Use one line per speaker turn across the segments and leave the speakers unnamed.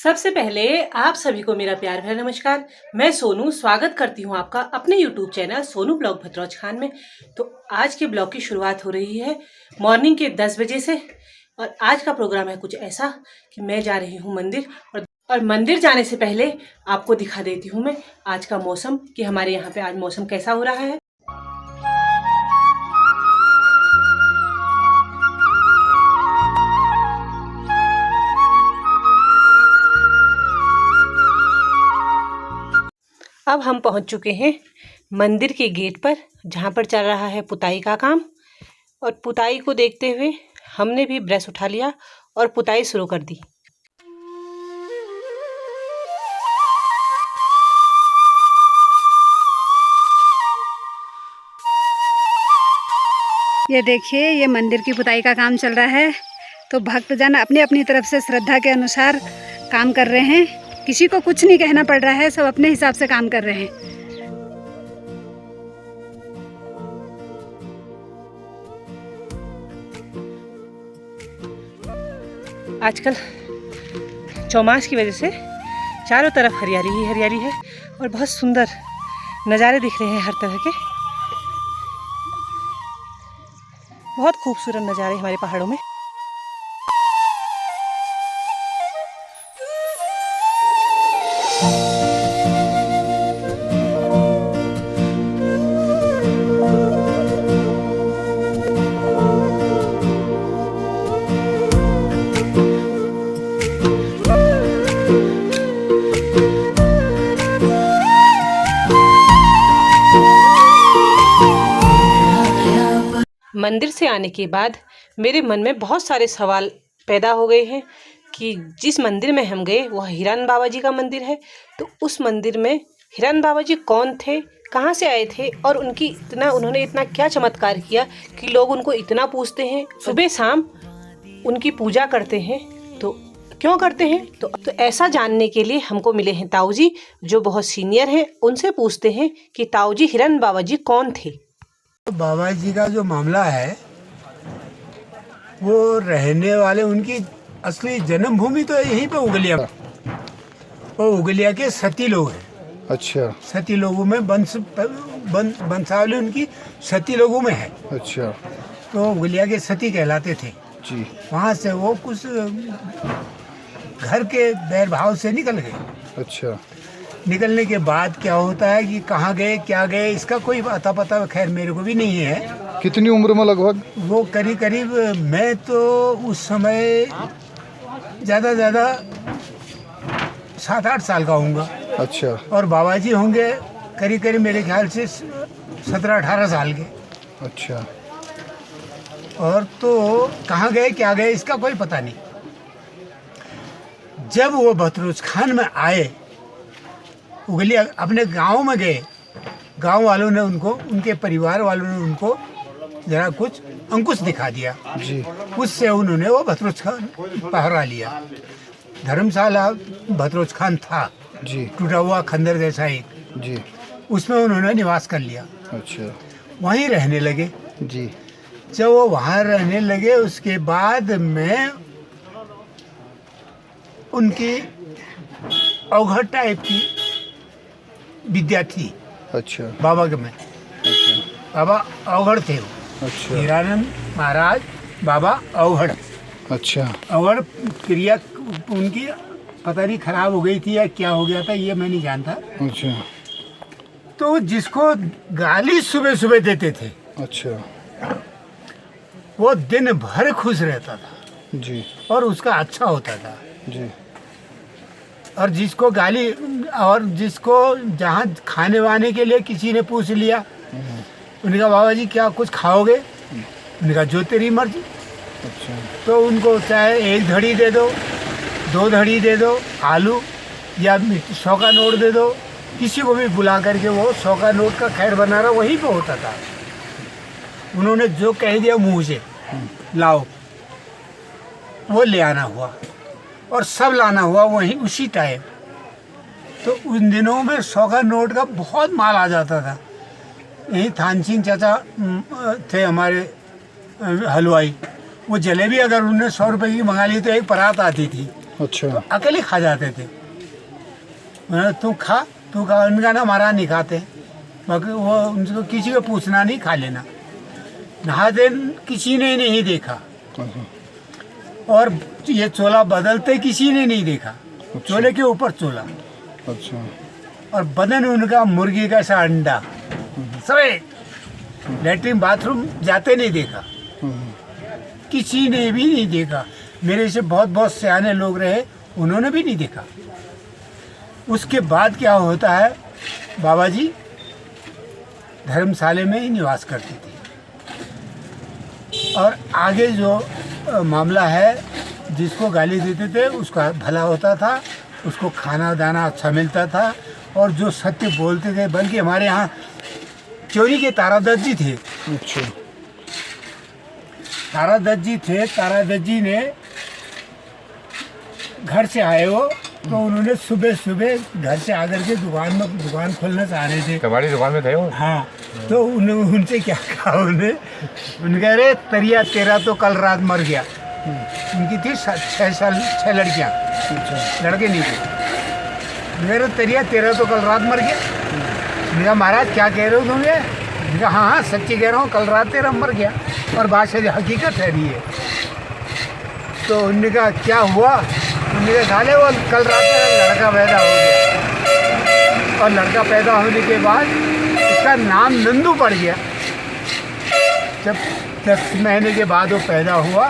सबसे पहले आप सभी को मेरा प्यार भरा नमस्कार। मैं सोनू स्वागत करती हूँ आपका अपने YouTube channel Sonu blog Bhadrauj Khan में। तो आज के ब्लॉग की शुरुआत हो रही है मॉर्निंग के 10 बजे से। और आज का प्रोग्राम है कुछ ऐसा कि मैं जा रही हूँ मंदिर और मंदिर जाने से पहले आपको दिखा देती हूँ मैं आज का मौसम कि हमारे यहाँ पे आज मौसम कैसा हो रहा है। अब हम पहुंच चुके हैं मंदिर के गेट पर, जहां पर चल रहा है पुताई का काम। और पुताई को देखते हुए हमने भी ब्रश उठा लिया और पुताई शुरू कर दी।
ये देखिए, ये मंदिर की पुताई का काम चल रहा है। तो भक्तजन अपनी अपनी तरफ से श्रद्धा के अनुसार काम कर रहे हैं। किसी को कुछ नहीं कहना पड़ रहा है, सब अपने हिसाब से काम कर रहे हैं।
आजकल चौमास की वजह से चारों तरफ हरियाली ही हरियाली है और बहुत सुंदर नज़ारे दिख रहे हैं हर तरह के। बहुत खूबसूरत नज़ारे हमारे पहाड़ों में। मंदिर से आने के बाद मेरे मन में बहुत सारे सवाल पैदा हो गए हैं कि जिस मंदिर में हम गए वह हिरन बाबा जी का मंदिर है, तो उस मंदिर में हिरन बाबा जी कौन थे, कहाँ से आए थे और उन्होंने इतना क्या चमत्कार किया कि लोग उनको इतना पूजते हैं, सुबह शाम उनकी पूजा करते हैं। तो क्यों करते हैं? तो ऐसा जानने के लिए हमको मिले हैं ताऊ जी, जो बहुत सीनियर हैं। उनसे पूछते हैं कि ताऊ जी, हिरन बाबा जी कौन थे?
बाबा जी का जो मामला है वो रहने वाले, उनकी असली जन्मभूमि तो यहीं पे उगलिया। वो उगलिया के सती लोग हैं।
अच्छा
सती लोगों में वंशावली उनकी सती लोगों में है।
अच्छा
तो उगलिया के सती कहलाते थे
जी।
वहाँ से वो कुछ घर के बैरभाव से निकल गए।
अच्छा
निकलने के बाद क्या होता है कि कहाँ गए क्या गए इसका कोई अता पता खैर मेरे को भी नहीं है।
कितनी उम्र में लगभग?
वो करीब मैं तो उस समय ज़्यादा 7-8 साल का होऊंगा।
अच्छा
और बाबा जी होंगे करीब मेरे ख्याल से 17-18 साल के।
अच्छा
और तो कहाँ गए क्या गए इसका कोई पता नहीं। जब वो भद्रोज खान में आए, उगलिया अपने गांव में गए, गांव वालों ने उनको, उनके परिवार वालों ने उनको जरा कुछ अंकुश दिखा दिया
जी।
उससे उन्होंने वो भद्रोज खान पहरा लिया। धर्मशाला भद्रोज खान था
जी
टूटा हुआ खंडर जैसा एक,
जी।
उसमें उन्होंने निवास कर लिया।
अच्छा
वहीं रहने लगे।
जी।
जब वो वहाँ रहने लगे उसके बाद में उनकी अवघड़ टाइप की विद्या थी
अच्छा
बाबा के में।
अच्छा
बाबा अवघड़ थे वो।
अच्छा
हीरानंद महाराज बाबा अवघड़।
अच्छा
अवघड़ क्रिया उनकी पता नहीं खराब हो गई थी या क्या हो गया था, ये मैं नहीं जानता।
अच्छा
तो जिसको गाली सुबह सुबह देते थे
अच्छा
वो दिन भर खुश रहता था
जी
और उसका अच्छा होता था।
जी।
और जिसको गाली, और जिसको जहाँ खाने वाने के लिए किसी ने पूछ लिया, उन्होंने कहा बाबा जी क्या कुछ खाओगे? उन्होंने कहा जो तेरी मर्जी।
अच्छा
तो उनको चाहे 1 धड़ी दे दो, 2 धड़ी दे दो आलू, या 100 का नोट दे दो, किसी को भी बुला करके वो 100 का नोट का खैर बना रहा वहीं पे होता था। उन्होंने जो कह दिया मुँह से लाओ, वो ले आना हुआ और सब लाना हुआ वहीं उसी टाइम। तो उन दिनों में 100 का नोट का बहुत माल आ जाता था। यहीं थान सिंह चाचा थे हमारे हलवाई, वो जलेबी अगर उन्होंने 100 रुपए की मंगा ली तो एक परात आती थी
अच्छा
अकेले खा जाते थे। तू खा उनका ना हमारा नहीं खाते, बाकी वो उनको किसी को पूछना नहीं, खा लेना। नहाते किसी ने नहीं देखा, और ये चोला बदलते किसी ने नहीं देखा। चोले के ऊपर चोला,
अच्छा
और बदन उनका मुर्गी का सा अंडा, सफेद। लेटरिन बाथरूम जाते नहीं देखा, किसी ने भी नहीं देखा। मेरे से बहुत बहुत सियाने लोग रहे, उन्होंने भी नहीं देखा। उसके बाद क्या होता है, बाबा जी धर्मशाला में ही निवास करते थे। और आगे जो मामला है, जिसको गाली देते थे उसका भला होता था, उसको खाना दाना अच्छा मिलता था, और जो सत्य बोलते थे, बल्कि हमारे यहाँ चोरी के तारादत्त जी थे।
अच्छा
तारादत्त जी थे। तारादत्त जी ने घर से आए वो, तो उन्होंने सुबह सुबह घर से आकर के दुकान खोलना चाह रहे थे।
तुम्हारी दुकान में थे वो?
हाँ, तो उनसे क्या कहा उन्हें अरे तरिया तेरा तो कल रात मर गया। उनकी थी 6 लड़कियाँ, लड़के नहीं थे। मेरा तरिया तेरा तो कल रात मर गया। मेरा महाराज क्या कह रहे हो तुम? ये हाँ सच्ची कह रहा हूँ, कल रात तेरा मर गया, और बात से हकीकत है रही है। तो उन्होंने कहा क्या हुआ? उन्होंने कहा साले वो कल रात तेरा लड़का पैदा हो गया, और लड़का पैदा होने के बाद उसका नाम नंदू पड़ गया। जब 10 महीने के बाद वो पैदा हुआ,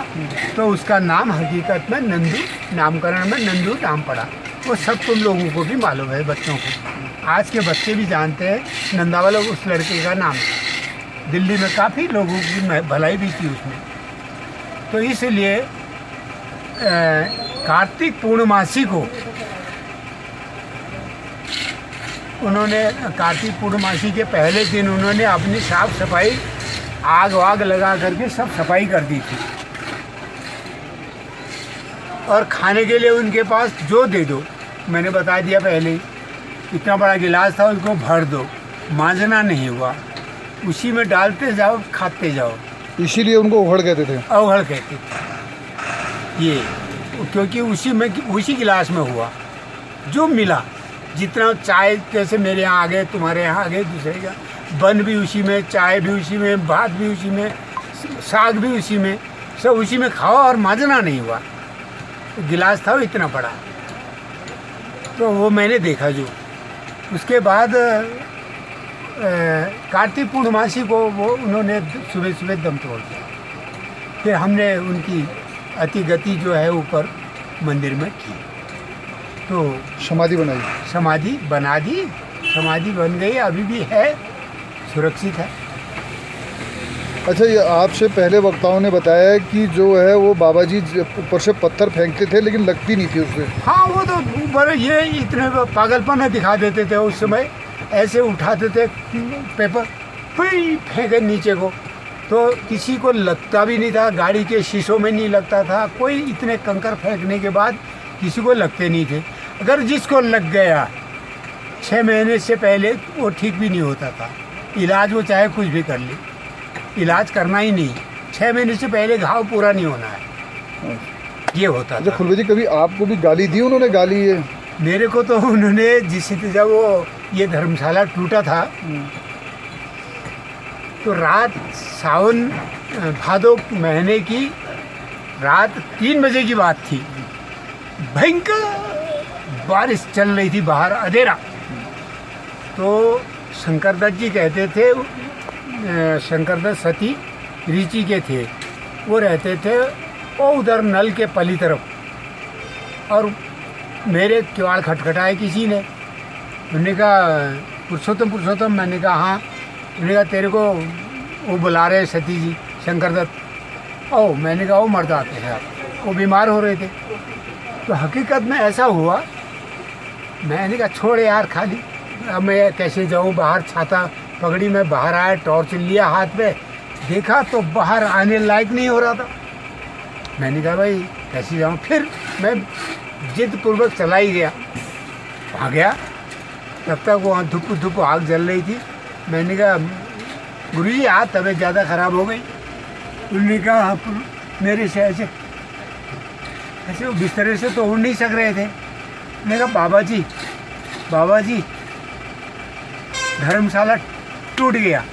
तो उसका नाम हकीकत में नंदू, नामकरण में नंदू नाम पड़ा। वो सब तुम लोगों को भी मालूम है, बच्चों को, आज के बच्चे भी जानते हैं नंदा वाला उस लड़के का नाम है। दिल्ली में काफ़ी लोगों की भलाई भी की उसमें। तो इसलिए कार्तिक पूर्णमासी को उन्होंने, कार्तिक पूर्णमासी के पहले दिन उन्होंने अपनी साफ सफाई, आग वाग लगा करके सब सफाई कर दी थी। और खाने के लिए उनके पास जो दे दो, मैंने बता दिया पहले ही, इतना बड़ा गिलास था उसको भर दो, मांजना नहीं हुआ, उसी में डालते जाओ, खाते जाओ।
इसीलिए उनको उघड़ कहते थे।
अवघड़ कहते थे ये, क्योंकि उसी गिलास में हुआ जो मिला। जितना चाय, जैसे मेरे यहाँ आ गए, तुम्हारे यहाँ आ गए, दूसरे का बन भी उसी में, चाय भी उसी में, भात भी उसी में, साग भी उसी में, सब उसी में खाओ, और मांजना नहीं हुआ। गिलास था वो इतना बड़ा। तो वो मैंने देखा जो। उसके बाद कार्तिक पूर्णमासी को वो उन्होंने सुबह सुबह दम तोड़ दिया। फिर हमने उनकी अति गति जो है ऊपर मंदिर में की, तो
समाधि बनाई।
समाधि बना दी, समाधि बन गई, अभी भी है, सुरक्षित है।
अच्छा, ये आपसे पहले वक्ताओं ने बताया कि जो है वो बाबा जी ऊपर से पत्थर फेंकते थे, लेकिन लगती नहीं थी उससे।
हाँ, वो तो बड़े ये इतने पागलपन दिखा देते थे उस समय। ऐसे उठाते थे पेपर, फिर फेंके नीचे को, तो किसी को लगता भी नहीं था, गाड़ी के शीशों में नहीं लगता था, कोई इतने कंकर फेंकने के बाद किसी को लगते नहीं थे। अगर जिसको लग गया 6 महीने से पहले, वो ठीक भी नहीं होता था। इलाज वो चाहे कुछ भी कर ले, इलाज करना ही नहीं, 6 महीने से पहले घाव पूरा नहीं होना है, ये होता
अच्छा
था।
खुलवे जी, कभी आपको भी गाली दी उन्होंने? गाली ये
मेरे को तो उन्होंने, जब वो ये धर्मशाला टूटा था, तो रात सावन भादो महीने की रात 3 बजे की बात थी। भयंकर बारिश चल रही थी बाहर, अंधेरा। तो शंकरदत्त जी कहते थे, शंकरदत्त सती रीची के थे, वो रहते थे वो उधर नल के पली तरफ। और मेरे किवाड़ खटखटाए किसी ने। उन्होंने कहा पुरुषोत्तम, मैंने कहा हाँ। उन्होंने कहा तेरे को वो बुला रहे सती जी, शंकरदत्त। ओ, मैंने कहा वो मर्द आते हैं, वो बीमार हो रहे थे। तो हकीकत में ऐसा हुआ। मैंने कहा छोड़ यार खाली, अब मैं कैसे जाऊँ बाहर। छाता पगड़ी में बाहर आया, टॉर्च लिया हाथ में, देखा तो बाहर आने लायक नहीं हो रहा था। मैंने कहा भाई कैसे जाऊँ। फिर मैं जिद पूर्वक चला ही गया, आ गया। तब तक वहाँ धुप आग जल रही थी। मैंने कहा गुरुजी आज तबीयत ज़्यादा ख़राब हो गई। उन्होंने कहा मेरे से ऐसे ऐसे वो बिस्तरे से तो उड़ नहीं सक रहे थे। मैंने कहा बाबा जी धर्मशाला टूट गया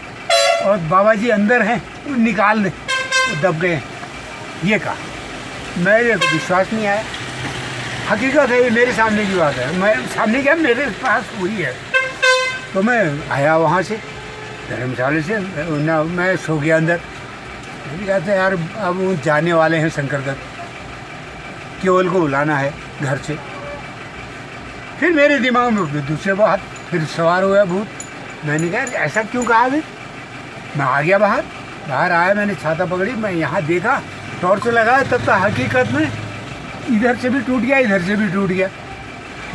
और बाबा जी अंदर हैं, वो निकाल दे, वो दब गए। ये कहा, मेरे को विश्वास नहीं आया। हकीकत है, ये मेरे सामने की बात है। मैं सामने क्या, मेरे पास हुई है। तो मैं आया वहाँ से धर्मशाला से ना, मैं सो गया अंदर। मैंने कहा था यार अब वो जाने वाले हैं शंकर दत्त, केवल को बुलाना है घर से। फिर मेरे दिमाग में दूसरे बात फिर सवार हुआ भूत। मैंने कहा ऐसा क्यों कहा अभी। मैं आ गया बाहर आया, मैंने छाता पकड़ी, मैं यहाँ देखा, टॉर्च लगाया, तब तक हकीकत में इधर से भी टूट गया, इधर से भी टूट गया।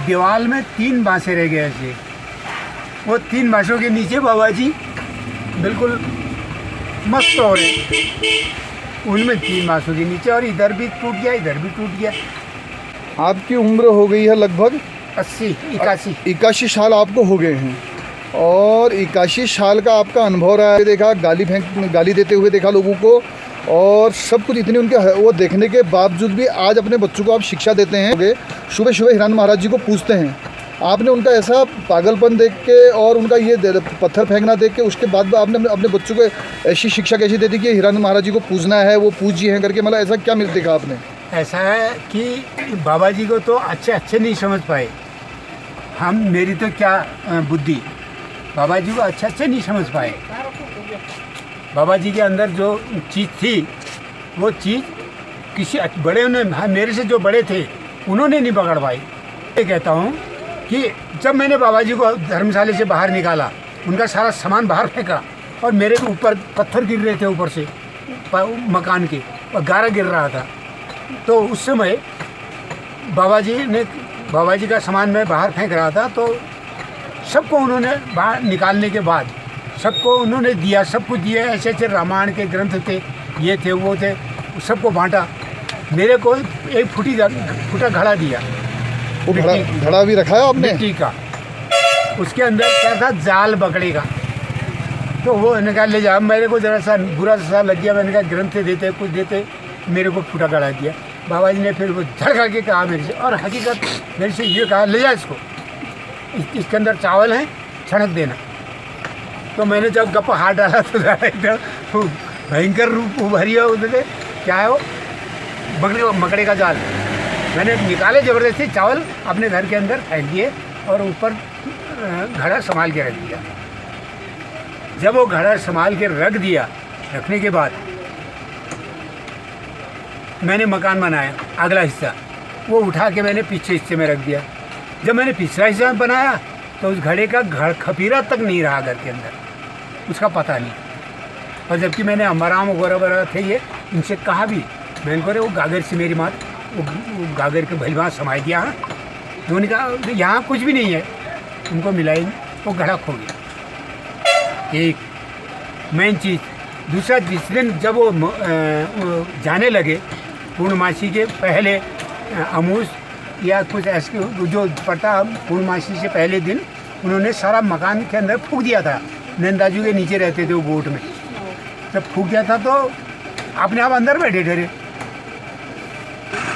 दीवार में 3 बांसें रह गए ऐसे। वो 3 बांसों के नीचे बाबा जी बिल्कुल मस्त हो रहे, उनमें 3 बांसों के नीचे, और इधर भी टूट गया, इधर भी टूट गया।
आपकी उम्र हो गई है लगभग
81
साल आपको हो गए हैं, और 81 साल का आपका अनुभव रहा है। देखा गाली देते हुए देखा लोगों को, और सब कुछ इतनी उनके वो देखने के बावजूद भी आज अपने बच्चों को आप शिक्षा देते हैं। सुबह सुबह हिरान महाराज जी को पूछते हैं, आपने उनका ऐसा पागलपन देख के और उनका ये पत्थर फेंकना देख के, उसके बाद आपने अपने बच्चों को ऐसी शिक्षा कैसी दे दी कि हिरान महाराज जी को पूजना है, वो पूज्य हैं करके, मतलब ऐसा क्या देखा आपने?
ऐसा है कि बाबा जी को तो अच्छे नहीं समझ पाए हम, मेरी तो क्या बुद्धि, बाबा जी को अच्छे नहीं समझ पाए। बाबा जी के अंदर जो चीज़ थी, वो चीज़ किसी बड़े ने, मेरे से जो बड़े थे उन्होंने नहीं पकड़ पाई। ये कहता हूँ कि जब मैंने बाबा जी को धर्मशाला से बाहर निकाला, उनका सारा सामान बाहर फेंका, और मेरे के ऊपर पत्थर गिर रहे थे ऊपर से मकान के, और गारा गिर रहा था। तो उस समय बाबा जी का सामान मैं बाहर फेंक रहा था, तो सबको उन्होंने बाहर निकालने के बाद सबको उन्होंने दिया, सब कुछ दिया। ऐसे ऐसे रामायण के ग्रंथ थे, ये थे वो थे, सबको बांटा। मेरे को एक फूटा घड़ा दिया,
वो घड़ा भी रखा है आपने?
मिट्टी का। उसके अंदर क्या था, जाल बकरे का। तो वो निकाल ले जा, मेरे को जरा सा बुरा सा लग गया। मैंने कहा ग्रंथ देते कुछ देते, मेरे को फूटा घड़ा दिया। बाबा जी ने फिर वो झड़का के कहा मेरे से, और हकीकत मेरे से ये कहा, ले जा इसको, इसके अंदर चावल है, छनक देना। तो मैंने जब गप हाथ डाला तो एकदम भयंकर रूप उभरी है उधर। क्या है वो, मकड़े का जाल। मैंने निकाले ज़बरदस्ती चावल, अपने घर के अंदर फेंक दिए, और ऊपर घड़ा संभाल के रख दिया। जब वो घड़ा संभाल के रखने के बाद मैंने मकान बनाया, अगला हिस्सा वो उठा के मैंने पीछे हिस्से में रख दिया। जब मैंने पिछला हिस्सा बनाया तो उस घड़े का खपीरा तक नहीं रहा घर के अंदर, उसका पता नहीं। और जबकि मैंने अमराम वगैरह थे ये, इनसे कहा भी, मैंने कहा वो गागर से मेरी माँ वो गागर के भलवा समाई दिया। उन्होंने कहा यहाँ कुछ भी नहीं है, उनको मिला ही नहीं, वो घड़ा खो गया। एक मेन चीज़। दूसरा, जिस दिन जब वो जाने लगे पूर्णमासी के पहले, अमूस या कुछ ऐसे जो पड़ता, पूर्णमासी से पहले दिन उन्होंने सारा मकान के अंदर फूंक दिया था। नंदाजू के नीचे रहते थे वो बोट में, जब फूंक दिया था तो अपने आप अंदर बैठे ठहरे।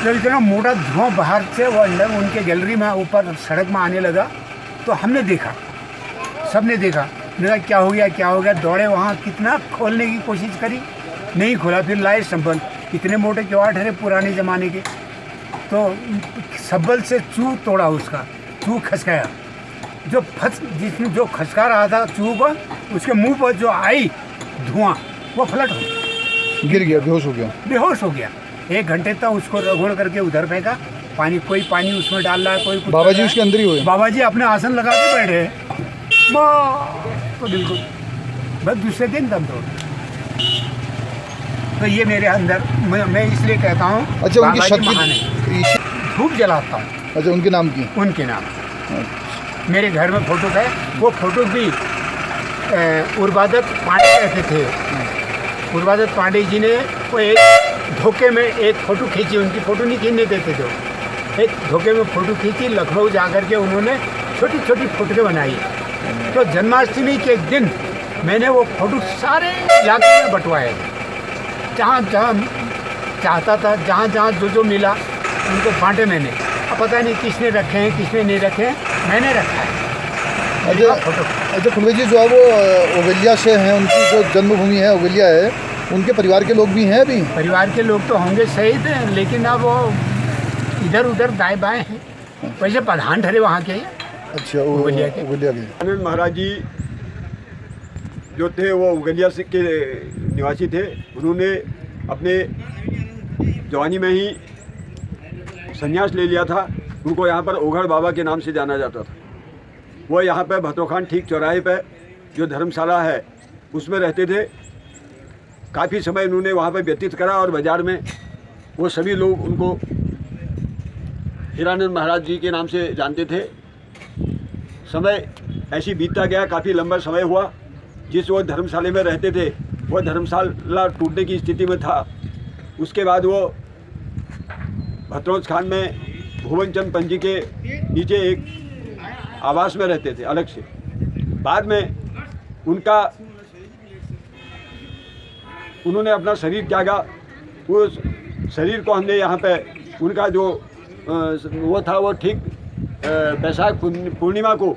जब इतना मोटा धुआं बाहर से वो अंदर उनके गैलरी में ऊपर सड़क में आने लगा, तो हमने देखा, सबने देखा। मेरा क्या हो गया, दौड़े वहाँ, कितना खोलने की कोशिश करी, नहीं खोला। फिर लाए संबल, इतने मोटे किवाड़ ठहरे पुराने ज़माने के, तो संबल से चूह तोड़ा, उसका चूह खसकाया। जिसमें जो खसका रहा था चूह को, उसके मुंह पर जो आई धुआं, वो फ्लट हो गया,
गिर गया, बेहोश हो गया।
1 घंटे तक उसको रगड़ करके उधर फेंका। कोई पानी उसमें डाल रहा है, कोई कुछ।
बाबा जी उसके अंदर ही हुए?
बाबा जी अपने आसन लगा के बैठे, तो बिल्कुल बस दूसरे दिन दम तोड़। तो ये मेरे अंदर, मैं इसलिए कहता हूँ,
अच्छा, उनकी शक्ति,
धूप जलाता हूँ।
अच्छा, उनके नाम की?
उनके नाम। मेरे घर में फोटो है, वो फोटो भी उर्वादत पांडे रहते थे। उर्वादत पांडे जी ने वो एक धोखे में एक फ़ोटो खींची, उनकी फ़ोटो नहीं खींचने देते थे, एक धोखे में फ़ोटो खींची। लखनऊ जा कर के उन्होंने छोटी छोटी फोटो बनाई। तो जन्माष्टमी के दिन मैंने वो फ़ोटो सारे इलाके में बंटवाए, जहाँ जहाँ चाहता था, जहाँ जहाँ जो मिला उनको बांटे मैंने। अब पता नहीं किसने रखे हैं किसने नहीं रखे हैं, मैंने रखा है।
अच्छा
फोटो
अच्छा फुलभाई जी, जो है वो ओवेलिया से हैं, उनकी जो जन्मभूमि है ओवेलिया है, उनके परिवार के लोग भी हैं अभी?
परिवार के लोग तो होंगे शहीद हैं, लेकिन अब वो इधर उधर दाएं बाएं हैं। वैसे प्रधान ठहरे वहाँ के।
अच्छा
ओवेलिया के।
ओवेलिया के।
आनंद महाराज जी जो थे वो उगलिया के निवासी थे। उन्होंने अपने जवानी में ही संन्यास ले लिया था। उनको यहाँ पर ओघड़ बाबा के नाम से जाना जाता था। वो यहाँ पर भत्रोखान ठीक चौराहे पर जो धर्मशाला है उसमें रहते थे। काफ़ी समय उन्होंने वहाँ पर व्यतीत करा और बाज़ार में वो सभी लोग उनको हीरानंद महाराज जी के नाम से जानते थे। समय ऐसी बीतता गया, काफ़ी लंबा समय हुआ। जिस वो धर्मशाला में रहते थे वो धर्मशाला टूटने की स्थिति में था। उसके बाद वो भत्रोज खान में भुवनचंद पंजी के नीचे एक आवास में रहते थे अलग से। बाद में उन्होंने अपना शरीर त्यागा। उस शरीर को हमने यहाँ पे उनका जो वो था वो ठीक बैसाख पूर्णिमा को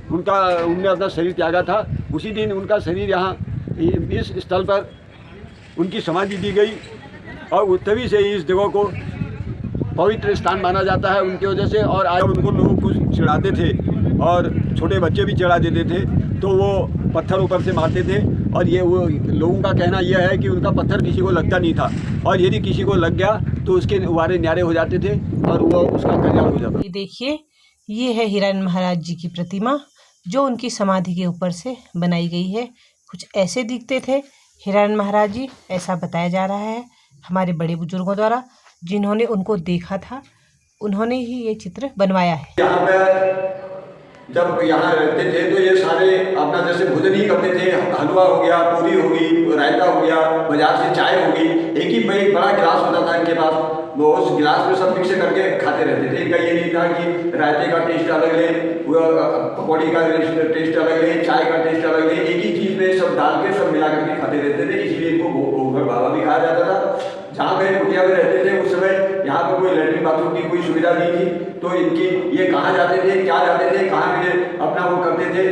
उनने अपना शरीर त्यागा था। उसी दिन उनका शरीर यहाँ इस स्थल पर उनकी समाधि दी गई और तभी से इस जगह को पवित्र स्थान माना जाता है उनकी वजह से। और आज उनको लोग कुछ चिढ़ाते थे और छोटे बच्चे भी चिढ़ा देते थे तो वो पत्थर ऊपर से मारते थे। और ये वो लोगों का कहना यह है कि उनका पत्थर किसी को लगता नहीं था और यदि किसी को लग गया तो उसके वारे न्यारे हो जाते थे और वो उसका कल्याण हो जाता।
ये देखिए, ये है हीरानंद महाराज जी की प्रतिमा जो उनकी समाधि के ऊपर से बनाई गई है। कुछ ऐसे दिखते थे हीरानंद महाराज जी, ऐसा बताया जा रहा है हमारे बड़े बुजुर्गों द्वारा जिन्होंने उनको देखा था। उन्होंने ही ये चित्र बनवाया है।
यहाँ पे जब यहाँ रहते थे तो ये सारे अपना जैसे भोजन ही करते थे। हलवा हो गया, पूरी होगी, रायता हो गया, बाजार से चाय होगी। एक ही भाई बड़ा गिलास होता था इनके पास, वो उस गिलास में सब मिक्स करके खाते रहते थे। इनका ये नहीं था कि रायते का टेस्ट अलग ले, पकौड़ी का टेस्ट अलग ले, चाय का टेस्ट अलग ले। एक ही चीज़ में सब डाल के सब मिला करके खाते रहते थे। इसलिए इनको ओघड़ बाबा भी कहा जाता था। जहाँ पे कुटिया में रहते थे उस समय यहाँ पर कोई लैट्रिन बाथरूम की कोई सुविधा नहीं थी तो इनकी ये कहाँ जाते थे, क्या जाते थे, कहाँ अपना वो करते थे,